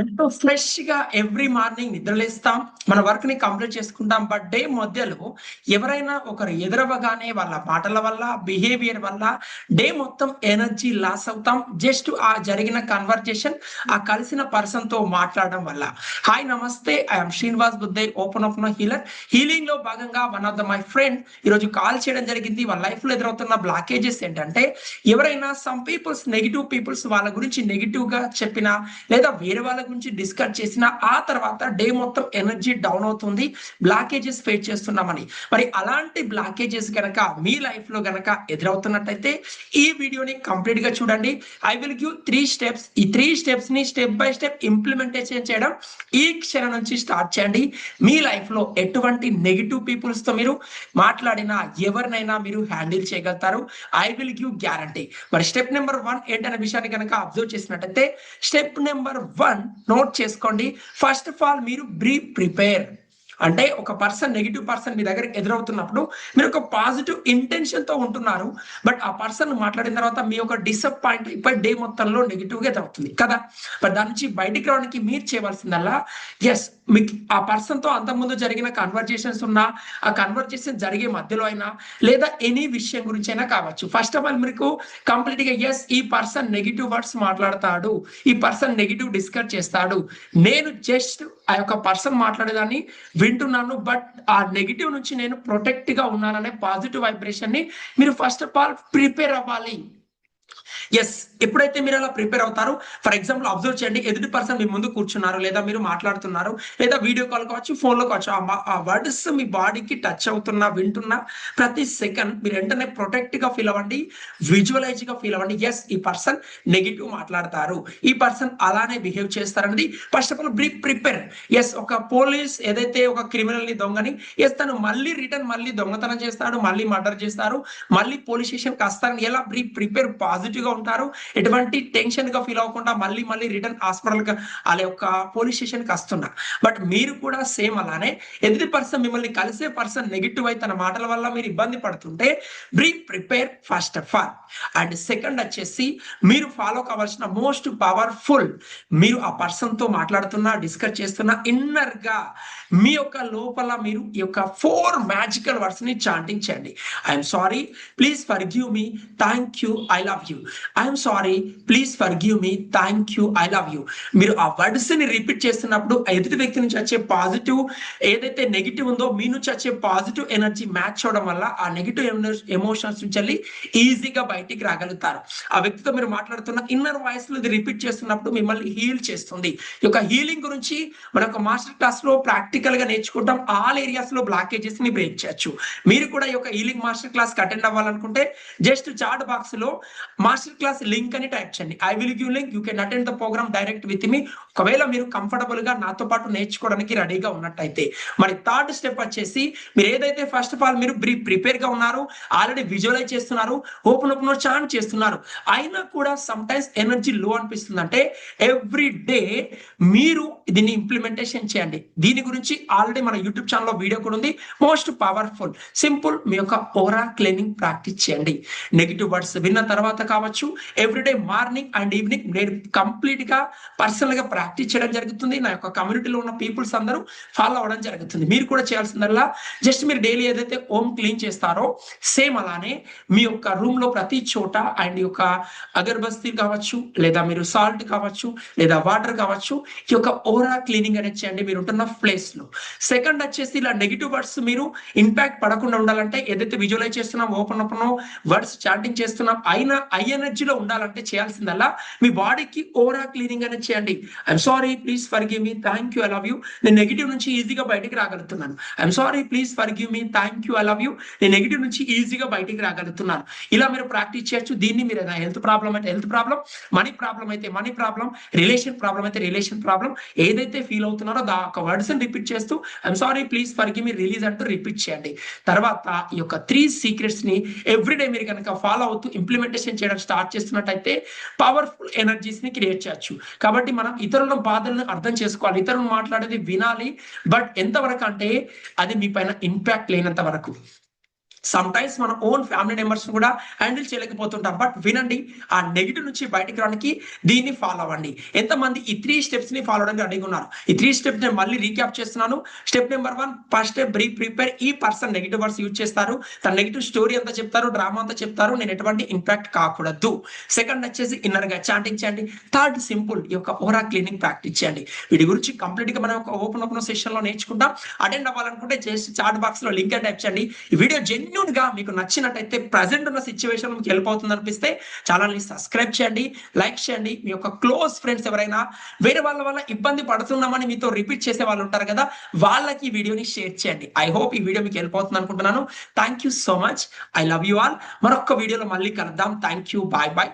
ఎంతో ఫ్రెష్ గా every morning నిద్రలేస్తాం, మన వర్క్ ని కంప్లీట్ చేసుకుంటాం. బట్ డే మధ్యలో ఎవరైనా ఒకరు ఎదురవ్వగానే వాళ్ళ మాటల వల్ల, బిహేవియర్ వల్ల డే మొత్తం ఎనర్జీ లాస్ అవుతాం. జస్ట్ ఆ జరిగిన కన్వర్జేషన్, ఆ కలిసిన పర్సన్ తో మాట్లాడడం వల్ల. హాయ్ నమస్తే, ఐఎమ్ శ్రీనివాస్ బుద్ధే, ఓపెన్ అప్ హీలర్. హీలింగ్ లో భాగంగా one of the my friend ఈరోజు కాల్ చేయడం జరిగింది. వాళ్ళ లైఫ్ లో ఎదురవుతున్న బ్లాకేజెస్ ఏంటంటే, ఎవరైనా సమ్ పీపుల్స్ నెగిటివ్ పీపుల్స్ వాళ్ళ గురించి నెగిటివ్ గా చెప్పినా లేదా వేరే వాళ్ళ గురించి డిస్కస్ చేసిన ఆ తర్వాత డే మొత్తం ఎనర్జీ డౌన్ అవుతుంది, బ్లాకేజెస్ ఫేస్ చేస్తున్నామని. మరి అలాంటి బ్లాకేజెస్ గనక మీ లైఫ్ లో గనక ఎదురవుతున్నట్టయితే ఈ వీడియోని కంప్లీట్ గా చూడండి. I will give 3 steps. ఈ 3 స్టెప్స్ ని స్టెప్ బై స్టెప్ ఇంప్లిమెంటేషన్ చేయడం ఈ క్షణం నుంచి స్టార్ట్ చేయండి. మీ లైఫ్ లో ఎటువంటి నెగిటివ్ పీపుల్స్ తో మీరు మాట్లాడినా ఎవరినైనా మీరు హ్యాండిల్ చేయగలుగుతారు. I will give guarantee. మరి స్టెప్ నెంబర్ 1 ఏంటనే విషయాన్ని కనుక అబ్జర్వ్ చేసినట్టయితే, స్టెప్ నెంబర్ 1 నోట్ చేసుకోండి. ఫస్ట్ ఆఫ్ ఆల్ మీరు ప్రిపేర్. అంటే ఒక పర్సన్, నెగిటివ్ పర్సన్ మీ దగ్గర ఎదురవుతున్నప్పుడు మీరు ఒక పాజిటివ్ ఇంటెన్షన్ తో ఉంటున్నారు, బట్ ఆ పర్సన్ మాట్లాడిన తర్వాత మీ ఒక డిసప్పాయింట్ అయిపోయి డే మొత్తంలో నెగిటివ్ గా ఎదురవుతుంది కదా. బట్ దాని నుంచి బయటికి రావడానికి మీరు చేయవలసిందల్లా, ఎస్, మీకు ఆ పర్సన్ తో అంతకుముందు జరిగిన కన్వర్జేషన్స్ ఉన్నా, ఆ కన్వర్జేషన్ జరిగే మధ్యలో అయినా, లేదా ఎనీ విషయం గురించి అయినా కావచ్చు, ఫస్ట్ ఆఫ్ ఆల్ మీకు కంప్లీట్ గా ఎస్, ఈ పర్సన్ నెగిటివ్ వర్డ్స్ మాట్లాడతాడు, ఈ పర్సన్ నెగిటివ్ డిస్కస్ చేస్తాడు, నేను జస్ట్ ఆ యొక్క పర్సన్ మాట్లాడేదాన్ని వింటున్నాను, బట్ ఆ నెగిటివ్ నుంచి నేను ప్రొటెక్ట్ గా ఉన్నాననే పాజిటివ్ వైబ్రేషన్ ని మీరు ఫస్ట్ ఆఫ్ ఆల్ ప్రిపేర్ అవ్వాలి. ఎస్, ఎప్పుడైతే మీరు అలా ప్రిపేర్ అవుతారు, ఫర్ ఎగ్జాంపుల్ అబ్జర్వ్ చేయండి, ఎదుటి పర్సన్ మీ ముందు కూర్చున్నారు, లేదా మీరు మాట్లాడుతున్నారు, లేదా వీడియో కాల్ కావచ్చు, ఫోన్ లో కావచ్చు, ఆ వర్డ్స్ మీ బాడీకి టచ్ అవుతున్నా, వింటున్నా ప్రతి సెకండ్ మీరు వెంటనే ప్రొటెక్ట్ గా ఫీల్ అవ్వండి, విజువలైజ్ గా ఫీల్ అవ్వండి. ఎస్, ఈ పర్సన్ నెగిటివ్ మాట్లాడతారు, ఈ పర్సన్ అలానే బిహేవ్ చేస్తారనేది first of all prepare. Yes, ఒక పోలీస్ ఏదైతే ఒక క్రిమినల్ ని, దొంగని, ఎస్ తను మళ్ళీ రిటర్న్ మళ్ళీ దొంగతనం చేస్తాడు, మళ్ళీ మర్డర్ చేస్తారు, మళ్ళీ పోలీస్ స్టేషన్ కి వస్తారని ఎలా ప్రిపేర్ పాజిటివ్ గా ఉంటారు, ఎటువంటి టెన్షన్ గా ఫీల్ అవ్వకుండా మళ్ళీ మళ్ళీ రిటర్న్ హాస్పిటల్ గా వాళ్ళ యొక్క పోలీస్ స్టేషన్ కి వస్తున్నారు. బట్ మీరు కూడా సేమ్ అలానే ఎదుటి పర్సన్ మిమ్మల్ని కలిసే పర్సన్ నెగిటివ్ అయి తన మాటల వల్ల మీరు ఇబ్బంది పడుతుంటే prepare first of all. And second వచ్చేసి మీరు ఫాలో కావాల్సిన మోస్ట్ పవర్ఫుల్, మీరు ఆ పర్సన్ తో మాట్లాడుతున్నా, డిస్కస్ చేస్తున్నా, ఇన్నర్ గా మీ యొక్క లోపల మీరు ఈ యొక్క 4 మ్యాజికల్ వర్డ్స్ ని చాంటింగ్ చేయండి. I'm sorry, please forgive me, thank you, I love you. I'm sorry, please forgive me, thank you, I love you. మీరు ఆ వర్డ్స్ ని రిపీట్ చేస్తున్నప్పుడు ఎదుటి వ్యక్తి నుంచి వచ్చే పాజిటివ్ ఏదైతే నెగిటివ్ ఉందో మీ నుంచి వచ్చే పాజిటివ్ ఎనర్జీ మ్యాచ్ అవడం వల్ల ఆ నెగిటివ్ ఎమోషన్స్ నుంచి వెళ్ళి ఈజీగా బయటికి రాగలుగుతారు. ఆ వ్యక్తితో మీరు మాట్లాడుతున్న ఇన్నర్ వాయిస్ లో ఇది రిపీట్ చేస్తున్నప్పుడు మిమ్మల్ని హీల్ చేస్తుంది. ఈ యొక్క హీలింగ్ గురించి మన యొక్క మాస్టర్ క్లాస్ లో ప్రాక్టికల్ గా నేర్చుకుంటాం. ఆల్ ఏరియాస్ లో బ్లాకేజెస్ ని బ్రేక్ చేయొచ్చు. మీరు కూడా ఈ యొక్క హీలింగ్ మాస్టర్ క్లాస్ కి అటెండ్ అవ్వాలనుకుంటే జస్ట్ చాట్ బాక్స్ లో మాస్టర్ క్లాస్ లింక్ అని టైప్ చేయండి. I will give link, you can attend the program direct with me. ఒకవేళ మీరు కంఫర్టబుల్ గా నాతో పాటు నేర్చుకోవడానికి రెడీగా ఉన్నట్టయితే. మరి థర్డ్ స్టెప్ వచ్చేసి, మీరు ఏదైతే ఫస్ట్ ఆఫ్ ఆల్ మీరు ప్రిపేర్ గా ఉన్నారు, ఆల్రెడీ విజువలైజ్ చేస్తున్నారు, ఓపెన్ చాంట్ చేస్తున్నారు, అయినా కూడా సమ్ టైమ్స్ ఎనర్జీ లో అనిపిస్తుంది అంటే ఎవ్రీ డే మీరు దీన్ని ఇంప్లిమెంటేషన్ చేయండి. దీని గురించి ఆల్రెడీ మన యూట్యూబ్ ఛానల్లో వీడియో కూడా ఉంది, మోస్ట్ పవర్ఫుల్ సింపుల్. మీ యొక్క ఓరా క్లీనింగ్ ప్రాక్టీస్ చేయండి. నెగిటివ్ వర్డ్స్ విన్న తర్వాత కావచ్చు, ఎవ్రీడే మార్నింగ్ అండ్ ఈవినింగ్ నేను కంప్లీట్ గా పర్సనల్ గా ప్రాక్టీస్ చేయడం జరుగుతుంది. నా యొక్క కమ్యూనిటీలో ఉన్న పీపుల్స్ అందరూ ఫాలో అవ్వడం జరుగుతుంది. మీరు కూడా చేయాల్సిందల్లా జస్ట్ మీరు డైలీ ఏదైతే హోమ్ క్లీన్ చేస్తారో సేమ్ అలానే మీ యొక్క రూమ్ లో ప్రతి చోట అండ్ యొక్క అగర్బస్తీ కావచ్చు, లేదా మీరు సాల్ట్ కావచ్చు, లేదా వాటర్ కావచ్చు, ఈ యొక్క ఓరా క్లీనింగ్ అనేది చేయండి మీరు ఉంటున్న ప్లేస్ లో. సెకండ్ వచ్చేసి, ఇలా నెగిటివ్ వర్డ్స్ మీరు ఇంపాక్ట్ పడకుండా ఉండాలంటే, ఏదైతే విజువలైజ్ చేస్తున్నాం, ఓపెన్ వర్డ్స్ చాటింగ్ చేస్తున్నాం, అయినా ఐ ఎనర్జీలో ఉండాలంటే చేయాల్సిందల్లా మీ బాడీకి ఓరా క్లీనింగ్ అనేది చేయండి. I'm sorry, please forgive me, thank you, I love you. నేను నెగిటివ్ నుంచి ఈజీగా బయటికి రాగలుగుతున్నాను. I'm sorry, please forgive me, thank you, I love you. నేను నెగిటివ్ నుంచి ఈజీగా బయటికి రాగలుగుతున్నాను. ఇలా మీరు ప్రాక్టీస్ చేయొచ్చు. దీన్ని మీరు హెల్త్ ప్రాబ్లం అయితే హెల్త్ ప్రాబ్లం, మనీ ప్రాబ్లం అయితే మనీ ప్రాబ్లం, రిలేషన్ ప్రాబ్లం అయితే రిలేషన్ ప్రాబ్లం, ఏదైతే ఫీల్ అవుతున్నారో ఒక వర్డ్స్ రిపీట్ చేస్తూ I'm sorry, please forgive me, release అంటూ రిపీట్ చేయండి. తర్వాత ఈ యొక్క 3 సీక్రెట్స్ ని ఎవ్రీడే మీరు కనుక ఫాలో అవుతూ ఇంప్లిమెంటేషన్ చేయడం స్టార్ట్ చేస్తున్నట్టయితే పవర్ఫుల్ ఎనర్జీస్ ని క్రియేట్ చేయొచ్చు. కాబట్టి మనం ఇతరుల బాధలను అర్థం చేసుకోవాలి, ఇతరులు మాట్లాడేది వినాలి, బట్ ఎంతవరకు అంటే అది మీ పైన ఇంపాక్ట్ లేనంత వరకు. సమ్ టైమ్స్ మన ఓన్ ఫ్యామిలీ మెంబర్స్ కూడా హ్యాండిల్ చేయలేకపోతుంటాం. బట్ వినండి, ఆ నెగిటివ్ నుంచి బయటకు రావడానికి దీన్ని ఫాలో అవ్వండి. ఎంతమంది ఈ 3 స్టెప్స్ ని ఫాలో అవడానికి రెడీగా ఉన్నారు? ఈ 3 స్టెప్స్ నేను మళ్ళీ రీక్యాప్ చేస్తున్నాను. Step number 1, first step prepare. ఈ పర్సన్ నెగిటివ్ వర్డ్స్ యూజ్ చేస్తారు, తన నెగిటివ్ స్టోరీ అంతా చెప్తారు, డ్రామా అంతా చెప్తారు, నేను ఎటువంటి ఇంపాక్ట్ కాకూడదు. సెకండ్ వచ్చేసి ఇన్నర్ గా చాంటింగ్ చేయండి. థర్డ్ సింపుల్, ఈ యొక్క ఓరా క్లీనింగ్ ప్రాక్టీస్ చేయండి. వీటి గురించి కంప్లీట్ గా మనం ఒక ఓపెన్ సెషన్ లో నేర్చుకుంటాం. అటెండ్ అవ్వాలనుకుంటే జస్ట్ చాట్ బాక్స్ లో లింక్ టైప్ చేయండి. ఈ వీడియో జెన్యూన్ గా మీకు నచ్చినట్టయితే, ప్రెసెంట్ ఉన్న సిచ్యువేషన్ మీకు హెల్ప్ అవుతుంది అనిపిస్తే ఛానల్ ని సబ్స్క్రైబ్ చేయండి, లైక్ చేయండి. మీ యొక్క క్లోజ్ ఫ్రెండ్స్ ఎవరైనా వేరే వాళ్ళ వల్ల ఇబ్బంది పడుతున్నామని మీతో రిపీట్ చేసే వాళ్ళు ఉంటారు కదా, వాళ్ళకి ఈ వీడియోని షేర్ చేయండి. ఐ హోప్ ఈ వీడియో మీకు హెల్ప్ అవుతుంది అనుకుంటున్నాను. Thank you so much. I love you all. మరొక వీడియోలో మళ్ళీ కలుద్దాం. Thank you. Bye bye.